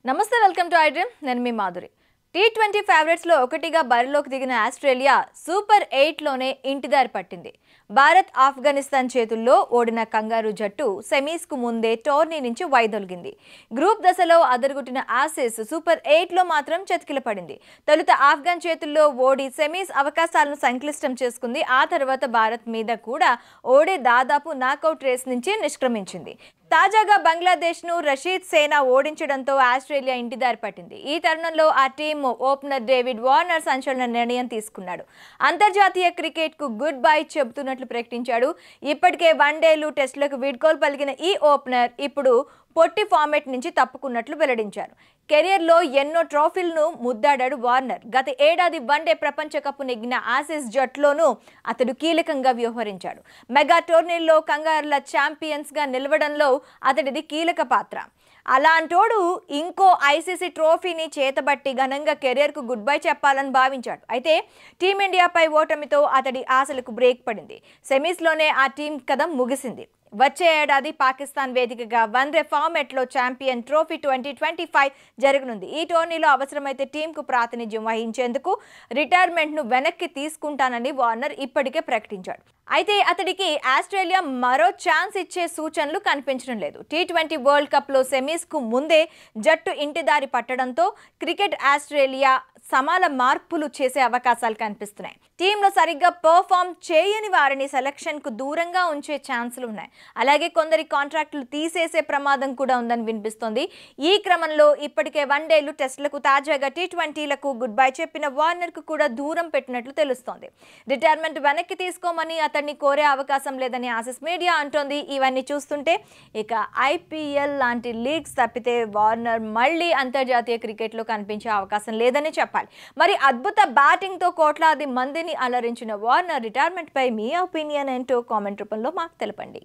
నమస్తే welcome to iDream నేను మీ Madhuri T20 favourites లో ఒకటిగా బరిలోకి దిగిన ఆస్ట్రేలియా సూపర్ 8 లోనే ఇంటిదారి పట్టింది. భారత్ ఆఫ్ఘనిస్తాన్ చేతుల్లో ఓడిన కంగారు జట్టు సెమీస్ కు ముందే టోర్నీ నుంచి వైదొలిగింది. గ్రూప్ దశలో అదరగొట్టిన ఆసీస్ సూపర్ 8 లో మాత్రం చతికిల పడింది. తొలుత ఆఫ్ఘన్ చేతుల్లో ఓడి సెమీస్ అవకాశాలను సంక్లిష్టం చేసుకుంది. ఆ తర్వాత భారత్ మీద కూడా ఓడి దాదాపు నాకౌట్ రేస్ నుంచి నిష్క్రమించింది. తాజాగా బంగ్లాదేశ్ ను రషీద్ సేనా ఓడించడంతో ఆస్ట్రేలియా ఇంటిదారి పట్టింది. ఈ తరుణంలో ఆ టీం ఓపెనర్ డేవిడ్ వార్నర్ సంచలన నిర్ణయం తీసుకున్నాడు. అంతర్జాతీయ క్రికెట్ కు గుడ్ బై చెబుతున్నట్లు ప్రకటించాడు. ఇప్పటికే వన్డేలు టెస్టులకు వీడ్కోలు పలికిన ఈ ఓపెనర్ ఇప్పుడు పొట్టి ఫార్మాట్ నుంచి తప్పుకున్నట్లు వెల్లడించారు. కెరియర్లో ఎన్నో ట్రోఫీలను ముద్దాడాడు వార్నర్. గత ఏడాది వన్డే ప్రపంచ కప్ నెగ్గిన ఆసీస్ జట్టులోనూ అతడు కీలకంగా వ్యవహరించాడు. మెగా టోర్నీల్లో కంగారుల ఛాంపియన్స్ గా నిలవడంలో అతడిది కీలక పాత్ర. అలాంటోడు ఇంకో ఐసీసీ ట్రోఫీని చేతబట్టి ఘనంగా కెరియర్కు గుడ్ బై చెప్పాలని భావించాడు. అయితే టీమిండియాపై ఓటమితో అతడి ఆశలకు బ్రేక్ పడింది. సెమీస్లోనే ఆ టీం కథ ముగిసింది. వచ్చే ఏడాది పాకిస్తాన్ వేదికగా వన్డే ఫార్మాట్లో ఛాంపియన్ ట్రోఫీ 2025 జరగనుంది. ఈ టోర్నీలో అవసరమైతే టీంకు ప్రాతినిధ్యం వహించేందుకు రిటైర్మెంట్ను వెనక్కి తీసుకుంటానని వార్నర్ ఇప్పటికే ప్రకటించాడు. అయితే అతడికి ఆస్ట్రేలియా మరో ఛాన్స్ ఇచ్చే సూచనలు కనిపించడం లేదు. టీ20 వరల్డ్ కప్లో సెమీస్కు ముందే జట్టు ఇంటిదారి పట్టడంతో క్రికెట్ ఆస్ట్రేలియా సమాన మార్పులు చేసే అవకాశాలు కనిపిస్తున్నాయి. టీంలో సరిగ్గా పర్ఫామ్ చేయని వారిని సెలక్షన్కు దూరంగా ఉంచే ఛాన్సులు ఉన్నాయి. అలాగే కొందరి కాంట్రాక్టులు తీసేసే ప్రమాదం కూడా ఉందని వినిపిస్తోంది. ఈ క్రమంలో ఇప్పటికే వన్డేలు టెస్టులకు తాజాగా టీ20లకు గుడ్ బై చెప్పిన వార్నర్కు కూడా దూరం పెట్టినట్లు తెలుస్తోంది. రిటైర్మెంట్ వెనక్కి తీసుకోమని అతన్ని కోరే అవకాశం లేదని ఆసీస్ మీడియా అంటోంది. ఇవన్నీ చూస్తుంటే ఇక ఐపీఎల్ లాంటి లీగ్స్ తప్పితే వార్నర్ మళ్ళీ అంతర్జాతీయ క్రికెట్లో కనిపించే అవకాశం లేదని చెప్పాలి. మరి అద్భుత బ్యాటింగ్ తో కోట్లాది మందిని అలరించిన వార్నర్ రిటైర్మెంట్ పై మీ ఒపీనియన్ ఏంటో కామెంట్ రూపంలో మాకు తెలపండి.